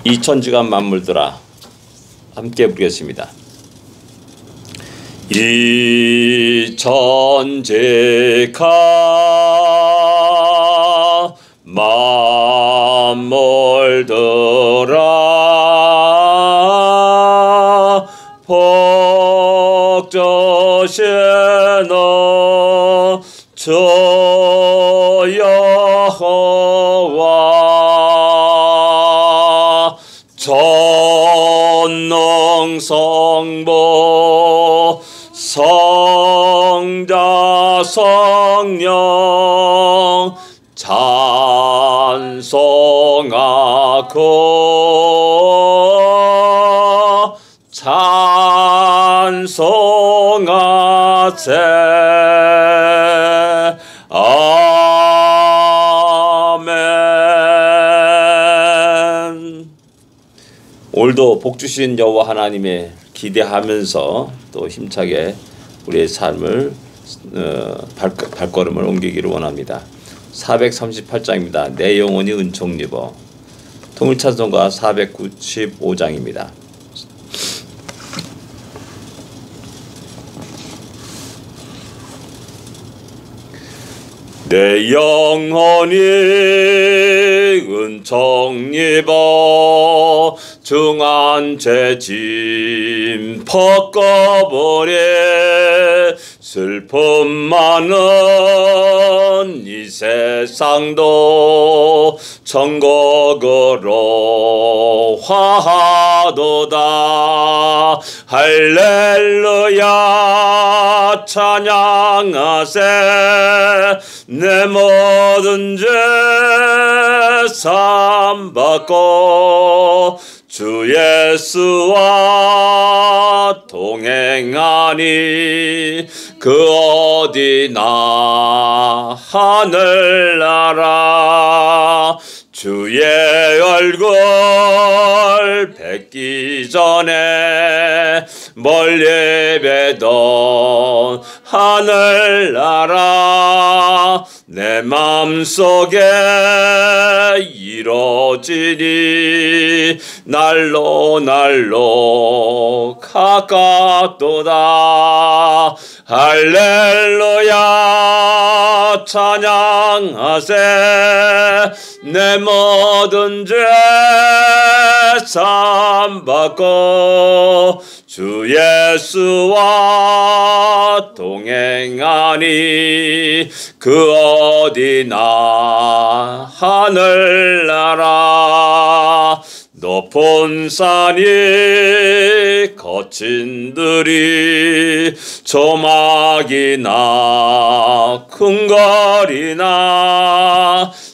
이 천지가 만물들아 함께 부르겠습니다. 이 천지가 만물들아 복조신 주 여호와 전능성부 성자 성령 찬송하고 찬송하세. 아멘. 오늘도 복주신 여호와 하나님의 기대하면서 또 힘차게 우리의 삶을 발걸음을 옮기기를 원합니다. 438장입니다. 내 영혼이 은총 입어. 통일찬송가 495장입니다. 내 영혼이 은총 입어 중한 죄짐 벗겨버려 슬픔 많은 이 세상도 천국으로 화하도다. 할렐루야 찬양하세. 내 모든 죄 사함받고 주 예수와 동행하니 그 어디나 하늘나라. 주의 얼굴 뵙기 전에 멀리 뵈던 하늘나라. 내 맘속에 이루어지니 날로 날로 가깝도다. 할렐루야 찬양하세. 내 모든 죄 사함받고 주 예수와 동행하니 그 어디나 하늘나라. 높은 산이 거친 들이 조막이나 큰 거리나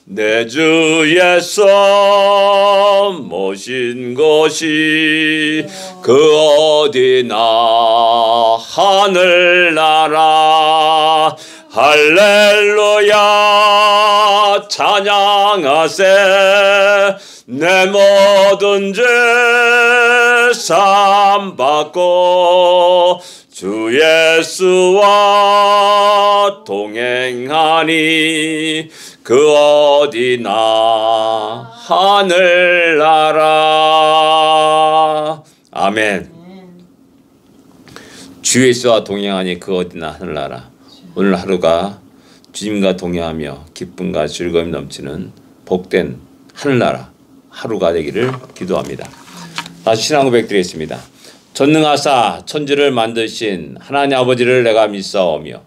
내 주 예수 모신 곳이 그 어디나 하늘나라. 할렐루야 찬양하세. 내 모든 죄 사함받고 주 예수와 동행하니 그 어디나 하늘나라. 아멘. 주 예수와 동행하니 그 어디나 하늘나라. 오늘 하루가 주님과 동행하며 기쁨과 즐거움이 넘치는 복된 하늘나라 하루가 되기를 기도합니다. 다시 신앙 고백드리겠습니다. 전능하사 천지를 만드신 하나님 아버지를 내가 믿사오며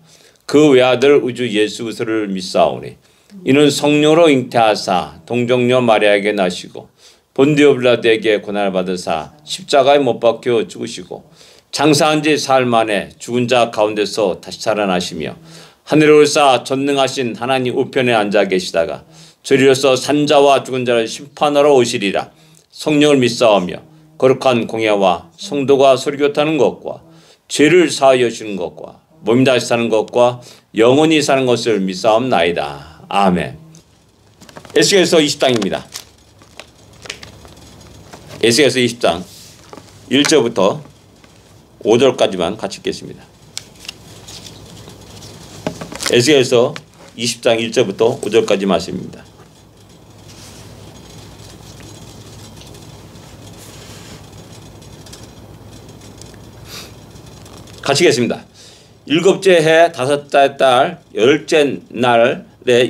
그 외아들 우주 예수 그리스도를 믿사오니 이는 성령으로 잉태하사 동정녀 마리아에게 나시고 본디오 빌라도에게 고난을 받으사 십자가에 못 박혀 죽으시고 장사한 지 사흘 만에 죽은 자 가운데서 다시 살아나시며 하늘에 올사 전능하신 하나님 우편에 앉아 계시다가 저리로서 산자와 죽은 자를 심판하러 오시리라. 성령을 믿사오며 거룩한 공예와 성도가 설교타는 것과 죄를 사하여 주는 것과 몸이 다시 사는 것과 영원히 사는 것을 믿사옵나이다. 아멘. 에스겔서 20장입니다. 에스겔서 20장 1절부터 5절까지만 같이 읽겠습니다. 에스겔서 20장 1절부터 5절까지 말씀입니다. 가시겠습니다. 일곱째 해 다섯째 달 열째 날에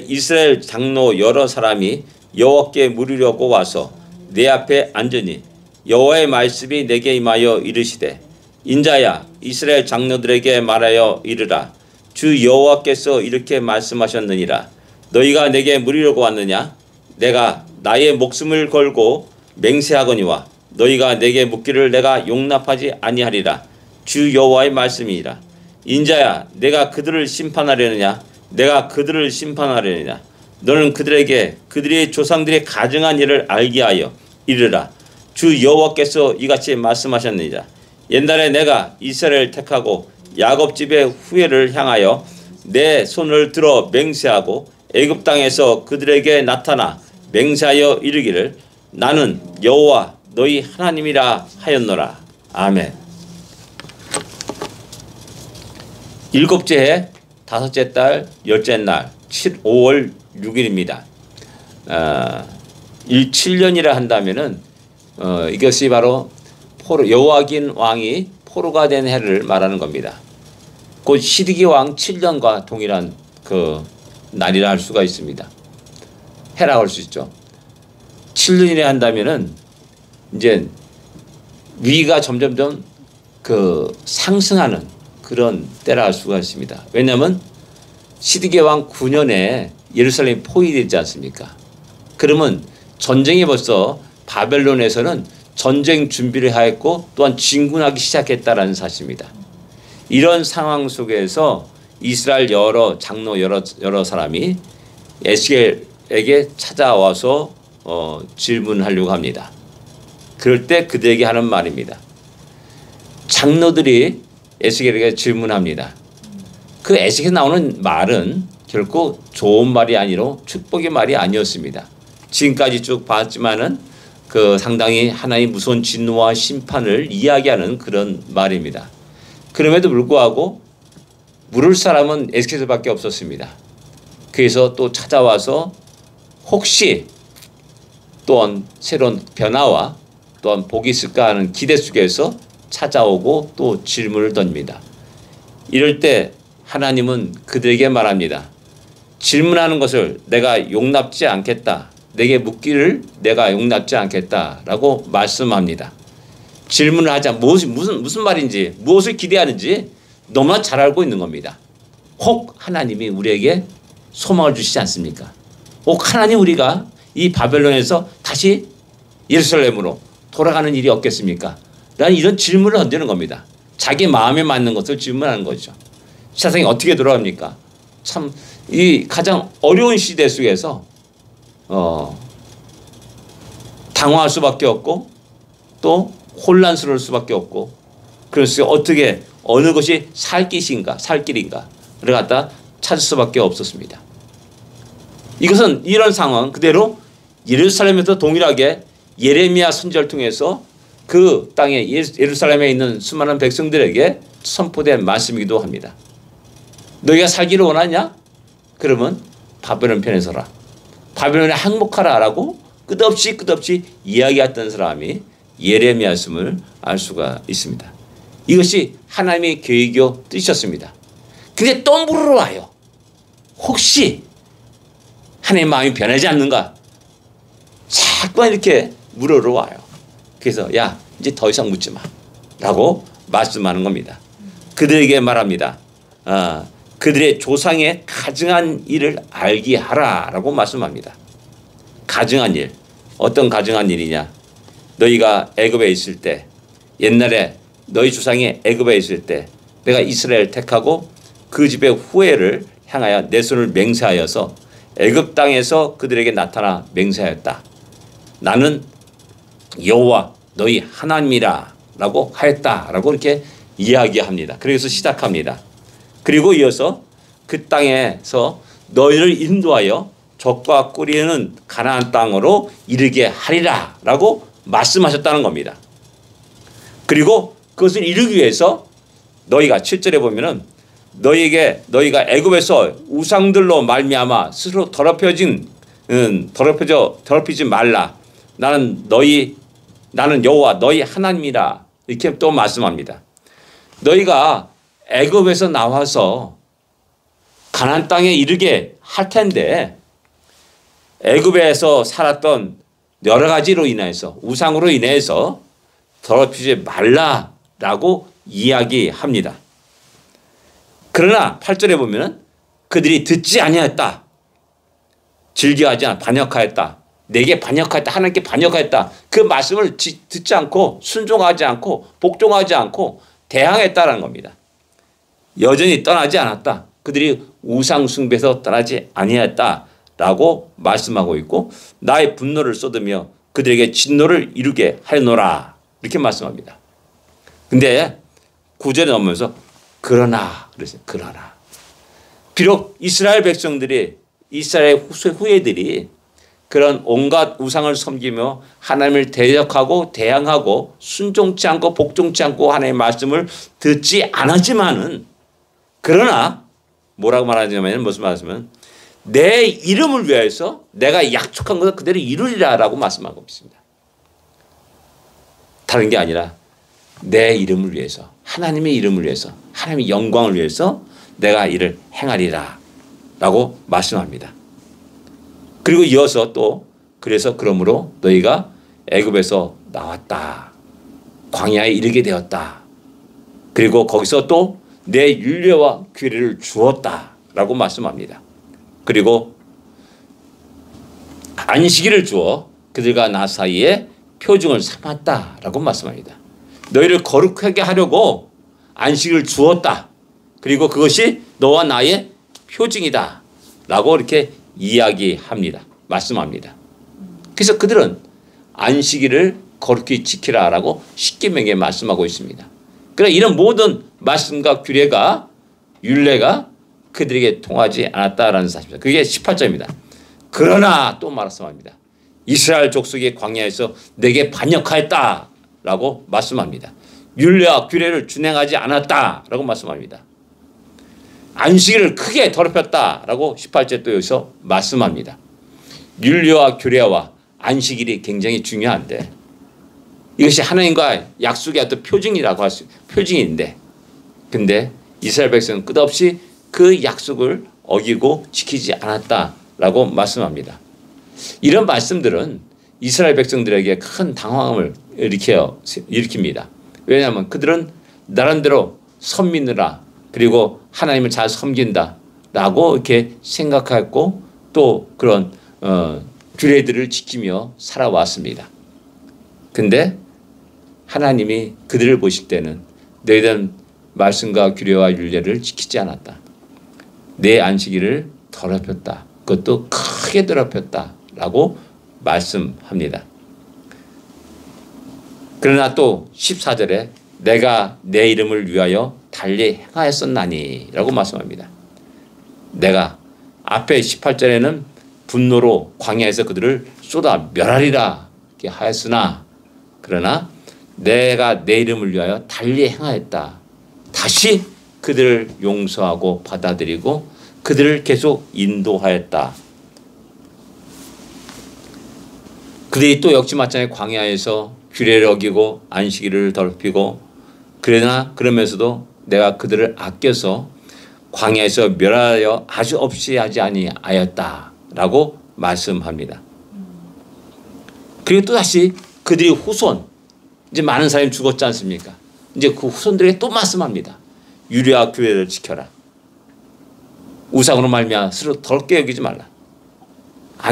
이스라엘 장로 여러 사람이 여호와께 물으려고 와서 내 앞에 앉으니 여호와의 말씀이 내게 임하여 이르시되 인자야 이스라엘 장로들에게 말하여 이르라. 주 여호와께서 이렇게 말씀하셨느니라. 너희가 내게 물으려고 왔느냐? 내가 나의 목숨을 걸고 맹세하거니와 너희가 내게 묻기를 내가 용납하지 아니하리라. 주 여호와의 말씀이니라. 인자야 내가 그들을 심판하려느냐? 내가 그들을 심판하려느냐? 너는 그들에게 그들의 조상들의 가증한 일을 알게 하여 이르라. 주 여호와께서 이같이 말씀하셨느니라. 옛날에 내가 이스라엘을 택하고 야곱 집의 후예를 향하여 내 손을 들어 맹세하고 애굽 땅에서 그들에게 나타나 맹세하여 이르기를 나는 여호와 너희 하나님이라 하였노라. 아멘. 일곱째 해 다섯째 달 열째 날 5월 6일입니다. 7년이라 한다면은 이것이 바로 여호와긴 왕이 포로가 된 해를 말하는 겁니다. 곧 시드기 왕 7년과 동일한 그 날이라 할 수가 있습니다. 해라고 할 수 있죠. 7년이라 한다면은 이제 위가 점점점 그 상승하는 그런 때라 할 수가 있습니다. 왜냐하면 시드기 왕 9년에 예루살렘이 포위되지 않습니까? 그러면 전쟁이 벌써 바벨론에서는 전쟁 준비를 하였고 또한 진군하기 시작했다라는 사실입니다. 이런 상황 속에서 이스라엘 장로 여러 사람이 에스겔에게 찾아와서 질문하려고 합니다. 그럴 때 그들에게 하는 말입니다. 장로들이 에스겔에게 질문합니다. 그 에스겔에 나오는 말은 결코 좋은 말이 아니라 축복의 말이 아니었습니다. 지금까지 쭉 봤지만은 그 상당히 하나님의 무서운 진노와 심판을 이야기하는 그런 말입니다. 그럼에도 불구하고 물을 사람은 에스겔밖에 없었습니다. 그래서 또 찾아와서 혹시 또한 새로운 변화와 또한 복이 있을까 하는 기대 속에서 찾아오고 또 질문을 던집니다. 이럴 때 하나님은 그들에게 말합니다. 질문하는 것을 내가 용납지 않겠다. 내게 묻기를 내가 용납지 않겠다라고 말씀합니다. 질문을 하자 무슨 말인지 무엇을 기대하는지 너무나 잘 알고 있는 겁니다. 혹 하나님이 우리에게 소망을 주시지 않습니까? 혹 하나님 우리가 이 바벨론에서 다시 예루살렘으로 돌아가는 일이 없겠습니까? 라는 이런 질문을 던지는 겁니다. 자기 마음에 맞는 것을 질문하는 거죠. 세상이 어떻게 돌아갑니까? 참 이 가장 어려운 시대 속에서 당황할 수밖에 없고 또 혼란스러울 수밖에 없고 그래서 어떻게 어느 것이 살 길인가를 갖다 찾을 수밖에 없었습니다. 이것은 이런 상황 그대로 예루살렘에서 동일하게 예레미야 선지자를 통해서 그 땅에 예루살렘에 있는 수많은 백성들에게 선포된 말씀이기도 합니다. 너희가 살기를 원하냐? 그러면 바벨론 편에 서라. 바벨론에 항복하라라고 끝없이 이야기했던 사람이 예레미야였음을 알 수가 있습니다. 이것이 하나님의 계획이요 뜻이었습니다. 근데 또 물으러 와요. 혹시 하나님의 마음이 변하지 않는가? 자꾸만 이렇게 물으러 와요. 그래서 야 이제 더 이상 묻지 마 라고 말씀하는 겁니다. 그들에게 말합니다. 그들의 조상의 가증한 일을 알게 하라 라고 말씀합니다. 가증한 일. 어떤 가증한 일이냐. 너희가 애굽에 있을 때 옛날에 너희 조상이 애굽에 있을 때 내가 이스라엘 택하고 그 집의 후예를 향하여 내 손을 맹세하여서 애굽 땅에서 그들에게 나타나 맹세하였다. 나는 여호와 너희 하나님이라 라고 하였다 라고 이렇게 이야기합니다. 그래서 시작합니다. 그리고 이어서 그 땅에서 너희를 인도하여 적과 꿀이는 가나안 땅으로 이르게 하리라 라고 말씀하셨다는 겁니다. 그리고 그것을 이루기 위해서 너희가 7절에 보면은 너희가 애굽에서 우상들로 말미암아 스스로 더럽히지 말라. 나는 여호와 너희 하나님이라 이렇게 또 말씀합니다. 너희가 애굽에서 나와서 가나안 땅에 이르게 할 텐데 애굽에서 살았던 여러 가지로 인해서 우상으로 인해서 더럽히지 말라라고 이야기합니다. 그러나 8절에 보면 그들이 듣지 아니하였다. 즐겨하지 않아 반역하였다. 내게 반역하였다. 하나님께 반역하였다. 그 말씀을 듣지 않고 순종하지 않고 복종하지 않고 대항했다는 겁니다. 여전히 떠나지 않았다. 그들이 우상 숭배에서 떠나지 아니하였다라고 말씀하고 있고 나의 분노를 쏟으며 그들에게 진노를 이루게 하려노라 이렇게 말씀합니다. 근데 9절에 넘으면서 그러나 그랬어요. 그러나 비록 이스라엘 백성들이 이스라엘 후예들이 그런 온갖 우상을 섬기며 하나님을 대적하고 대항하고 순종치 않고 복종치 않고 하나님의 말씀을 듣지 않았지만은 그러나 뭐라고 말하냐면 무슨 말씀은 내 이름을 위해서 내가 약속한 것을 그대로 이루리라라고 말씀하고 있습니다. 다른 게 아니라 내 이름을 위해서 하나님의 이름을 위해서 하나님의 영광을 위해서 내가 이를 행하리라 라고 말씀합니다. 그리고 이어서 또 그래서 그러므로 너희가 애굽에서 나왔다. 광야에 이르게 되었다. 그리고 거기서 또 내 율례와 규례를 주었다라고 말씀합니다. 그리고 안식일을 주어 그들과 나 사이에 표징을 삼았다라고 말씀합니다. 너희를 거룩하게 하려고 안식을 주었다. 그리고 그것이 너와 나의 표징이다. 라고 이렇게 이야기합니다. 말씀합니다. 그래서 그들은 안식일을 거룩히 지키라라고 십계명에 말씀하고 있습니다. 그러나 이런 모든 말씀과 규례가 율례가 그들에게 통하지 않았다라는 사실입니다. 그게 18절입니다. 그러나 또 말씀합니다. 이스라엘 족속의 광야에서 내게 반역하였다라고 말씀합니다. 율례와 규례를 준행하지 않았다라고 말씀합니다. 안식일을 크게 더럽혔다라고 18절 또 여기서 말씀합니다. 율례와 규례와 안식일이 굉장히 중요한데 이것이 하나님과 약속의 어떤 표징이라고 할 수 표징인데 근데 이스라엘 백성은 끝없이 그 약속을 어기고 지키지 않았다라고 말씀합니다. 이런 말씀들은 이스라엘 백성들에게 큰 당황을 일으킵니다. 왜냐하면 그들은 나름대로 선민이라 그리고 하나님을 잘 섬긴다라고 이렇게 생각했고 또 그런 규례들을 지키며 살아왔습니다. 근데 하나님이 그들을 보실 때는 너희들은 말씀과 규례와 율례를 지키지 않았다. 내 안식일을 더럽혔다. 그것도 크게 더럽혔다라고 말씀합니다. 그러나 또 14절에 내가 내 이름을 위하여 달리 행하였었나니 라고 말씀합니다. 내가 앞에 18절에는 분노로 광야에서 그들을 쏟아 멸하리라 이렇게 하였으나 그러나 내가 내 이름을 위하여 달리 행하였다. 다시 그들을 용서하고 받아들이고 그들을 계속 인도하였다. 그들이 또 역시 마찬가지 광야에서 규례를 어기고 안식일을 더럽히고 그러나 그러면서도 내가 그들을 아껴서 광야에서 멸하여 아주 없이 하지 아니하였다라고 말씀합니다. 그리고 또 다시 그들이 후손 이제 많은 사람이 죽었지 않습니까? 이제 그 후손들에게 또 말씀합니다. 율례와 규례를 지켜라. 우상으로 말미암아 스스로 더럽게 여기지 말라.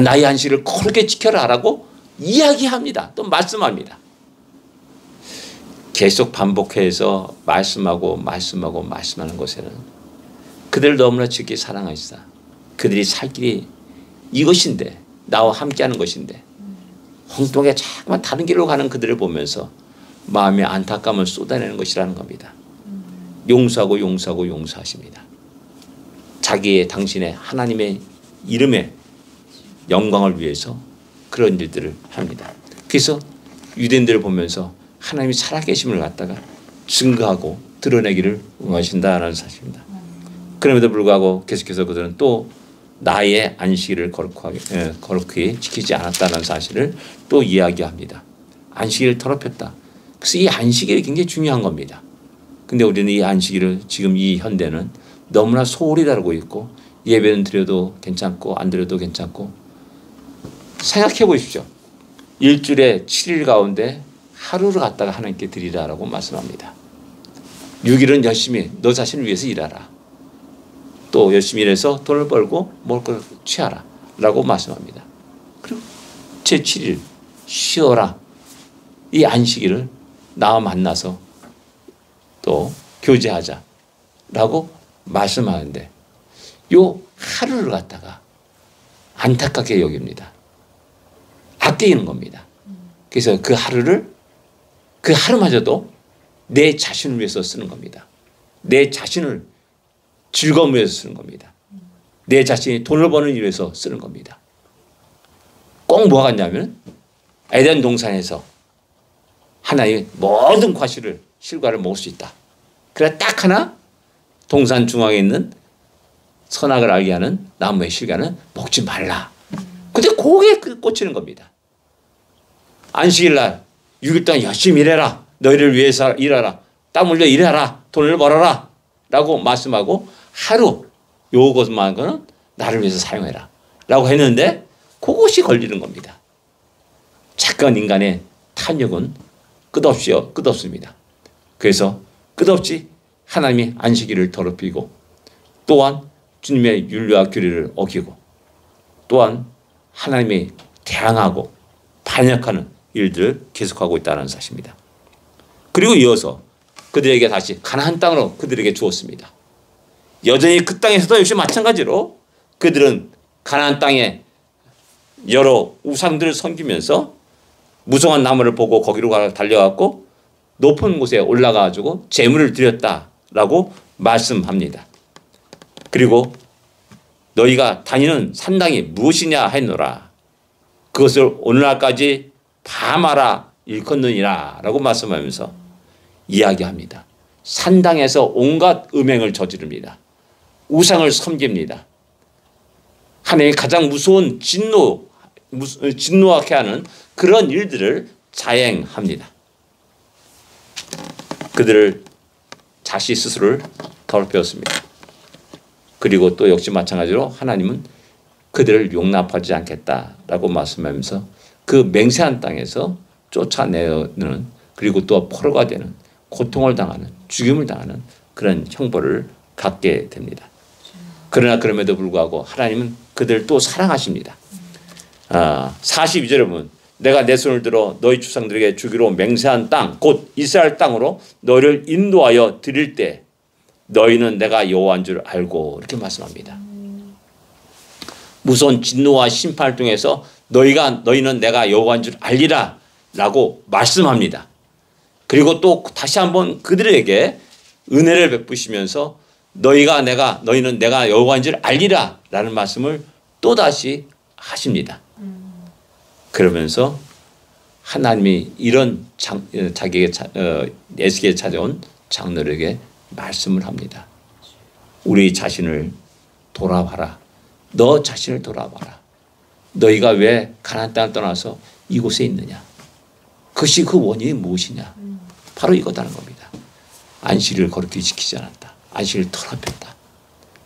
나의 안식일을 거룩하게 지켜라라고 이야기합니다. 또 말씀합니다. 계속 반복해서 말씀하는 것에는 그들을 너무나 지극히 사랑하시다. 그들이 살 길이 이것인데 나와 함께하는 것인데 홍동에 자꾸만 다른 길로 가는 그들을 보면서 마음의 안타까움을 쏟아내는 것이라는 겁니다. 용서하고 용서하고 용서하십니다. 자기의 당신의 하나님의 이름의 영광을 위해서 그런 일들을 합니다. 그래서 유대인들을 보면서 하나님이 살아계심을 갖다가 증거하고 드러내기를 원하신다라는 사실입니다. 그럼에도 불구하고 계속해서 그들은 또 나의 안식일을 거룩히 지키지 않았다는 사실을 또 이야기합니다. 안식일을 더럽혔다. 그래서 이 안식일이 굉장히 중요한 겁니다. 근데 우리는 이 안식일을 지금 이 현대는 너무나 소홀히 다루고 있고 예배는 드려도 괜찮고 안 드려도 괜찮고 생각해 보십시오. 일주일에 7일 가운데 하루를 갖다가 하나님께 드리라라고 말씀합니다. 6일은 열심히 너 자신을 위해서 일하라. 또 열심히 일해서 돈을 벌고 먹을 걸 취하라 라고 말씀합니다. 그리고 제7일 쉬어라. 이 안식일을 나와 만나서 또 교제하자 라고 말씀하는데 요 하루를 갖다가 안타깝게 여깁니다. 아끼는 겁니다. 그래서 그 하루마저도 내 자신을 위해서 쓰는 겁니다. 내 자신을 즐거움을 위해서 쓰는 겁니다. 내 자신이 돈을 버는 일을 위해서 쓰는 겁니다. 꼭 뭐가 같냐면 에덴 동산에서 하나의 모든 과실을 실과를 먹을 수 있다. 그래 딱 하나 동산 중앙에 있는 선악을 알게 하는 나무의 실과는 먹지 말라. 근데 거기에 꽂히는 겁니다. 안식일 날 6일 동안 열심히 일해라. 너희를 위해서 일하라. 땀 흘려 일해라. 돈을 벌어라. 라고 말씀하고 하루 요것만은 나를 위해서 사용해라. 라고 했는데 그것이 걸리는 겁니다. 착한 인간의 탐욕은 끝없습니다. 그래서 끝없이 하나님이 안식일을 더럽히고 또한 주님의 윤리와 규례를 어기고 또한 하나님이 대항하고 반역하는 일들을 계속하고 있다는 사실입니다. 그리고 이어서 그들에게 다시 가나안 땅으로 그들에게 주었습니다. 여전히 그 땅에서도 역시 마찬가지로 그들은 가나안 땅에 여러 우상들을 섬기면서 무성한 나무를 보고 거기로 달려갔고 높은 곳에 올라가가지고 제물을 드렸다라고 말씀합니다. 그리고 너희가 다니는 산당이 무엇이냐 했노라. 그것을 오늘날까지 밤하라 일컫느니라 라고 말씀하면서 이야기합니다. 산당에서 온갖 음행을 저지릅니다. 우상을 섬깁니다. 하나님의 가장 무서운 진노하게 하는 그런 일들을 자행합니다. 그들을 자신 스스로를 더럽혔습니다. 그리고 또 역시 마찬가지로 하나님은 그들을 용납하지 않겠다라고 말씀하면서 그 맹세한 땅에서 쫓아내는 그리고 또 포로가 되는 고통을 당하는 죽임을 당하는 그런 형벌을 갖게 됩니다. 그러나 그럼에도 불구하고 하나님은 그들을 또 사랑하십니다. 42절에 보면 내가 내 손을 들어 너희 조상들에게 주기로 맹세한 땅 곧 이스라엘 땅으로 너희를 인도하여 드릴 때 너희는 내가 여호와인 줄 알고 이렇게 말씀합니다. 무서운 진노와 심판을 통해서 너희는 내가 여호와인 줄 알리라 라고 말씀합니다. 그리고 또 다시 한번 그들에게 은혜를 베푸시면서 너희는 내가 여호와인 줄 알리라 라는 말씀을 또다시 하십니다. 그러면서 하나님이 이런 자기에게 에스겔에 찾아온 장로에게 말씀을 합니다. 우리 자신을 돌아봐라. 너 자신을 돌아봐라. 너희가 왜 가나안 땅을 떠나서 이곳에 있느냐. 그것이 그 원인이 무엇이냐. 바로 이거다는 겁니다. 안식일을 거룩히 지키지 않았다. 안식일을 더럽혔다.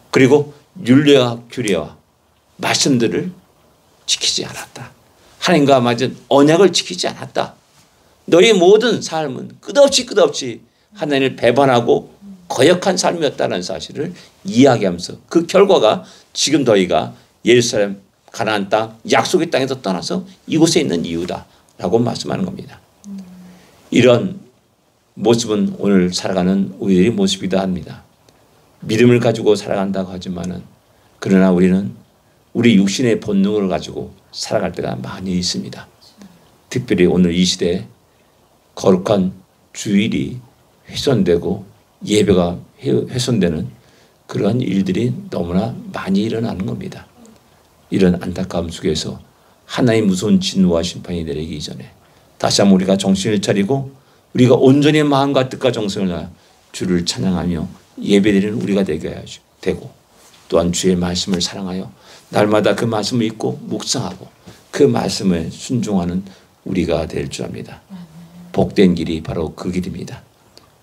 그리고 율례와 규례와 말씀들을 지키지 않았다. 하나님과 맺은 언약을 지키지 않았다. 너희 모든 삶은 끝없이 하나님을 배반하고 거역한 삶이었다는 사실을 이야기하면서 그 결과가 지금 너희가 예루살렘 가나안 땅 약속의 땅에서 떠나서 이곳에 있는 이유다라고 말씀하는 겁니다. 이런 모습은 오늘 살아가는 우리들의 모습이다 합니다. 믿음을 가지고 살아간다고 하지만은 그러나 우리는 우리 육신의 본능을 가지고 살아갈 때가 많이 있습니다. 특별히 오늘 이 시대에 거룩한 주일이 훼손되고 예배가 훼손되는 그러한 일들이 너무나 많이 일어나는 겁니다. 이런 안타까움 속에서 하나의 무서운 진노와 심판이 내리기 이전에 다시 한번 우리가 정신을 차리고 우리가 온전히 마음과 뜻과 정성을 다하여 주를 찬양하며 예배드리는 우리가 되게 되고 또한 주의 말씀을 사랑하여 날마다 그 말씀을 읽고 묵상하고 그 말씀에 순종하는 우리가 될 줄 압니다. 복된 길이 바로 그 길입니다.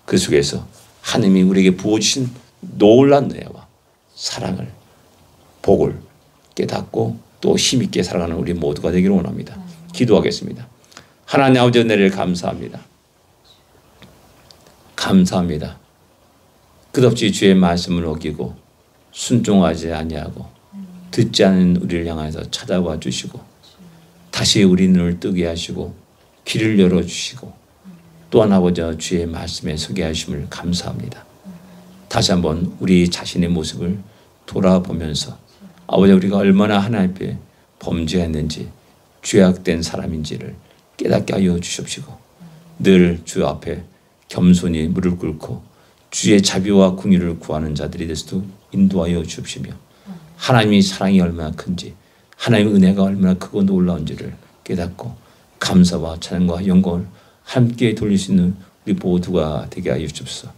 그 속에서 하나님이 우리에게 부어주신 놀라운 은혜와 사랑을, 복을 깨닫고 또 힘있게 살아가는 우리 모두가 되기를 원합니다. 기도하겠습니다. 하나님 아버지 은혜를 감사합니다. 감사합니다. 끝없이 주의 말씀을 어기고 순종하지 아니하고 듣지 않은 우리를 향해서 찾아와 주시고 다시 우리 눈을 뜨게 하시고 귀를 열어주시고 또한 아버지 주의 말씀에 서게 하심을 감사합니다. 다시 한번 우리 자신의 모습을 돌아보면서 아버지 우리가 얼마나 하나님 앞에 범죄했는지 죄악된 사람인지를 깨닫게 하여 주십시고 늘 주 앞에 겸손히 무릎 꿇고 주의 자비와 긍휼을 구하는 자들이 되서도 인도하여 주시며 하나님의 사랑이 얼마나 큰지 하나님의 은혜가 얼마나 크고 놀라운지를 깨닫고 감사와 찬양과 영광을 함께 돌릴 수 있는 우리 모두가 되게 하여 주옵소서.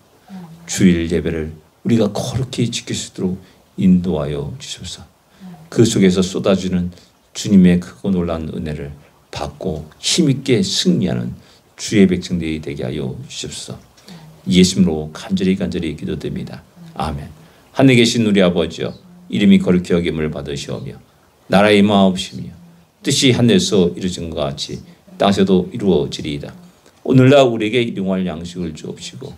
주일 예배를 우리가 거룩히 지킬 수 있도록 인도하여 주옵소서. 그 속에서 쏟아주는 주님의 크고 놀라운 은혜를 받고 힘있게 승리하는 주의 백성들이 되게 하여 주옵소서. 예수님으로 간절히 기도드립니다. 아멘. 하늘에 계신 우리 아버지여 이름이 거룩히 여김을 받으시오며 나라의 임하옵시며 뜻이 하늘에서 이루어진 것 같이 땅에서도 이루어지리이다. 오늘날 우리에게 일용할 양식을 주옵시고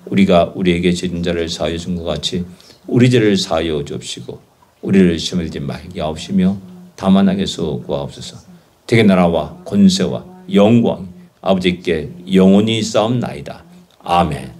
우리가 우리에게 죄진 자를 사하여 준 것 같이 우리 죄를 사하여 주옵시고 우리를 시험에 들지 말게 하옵시며 다만 악에서 구하옵소서. 대개 나라와 권세와 영광 아버지께 영원히 싸움나이다. 아멘.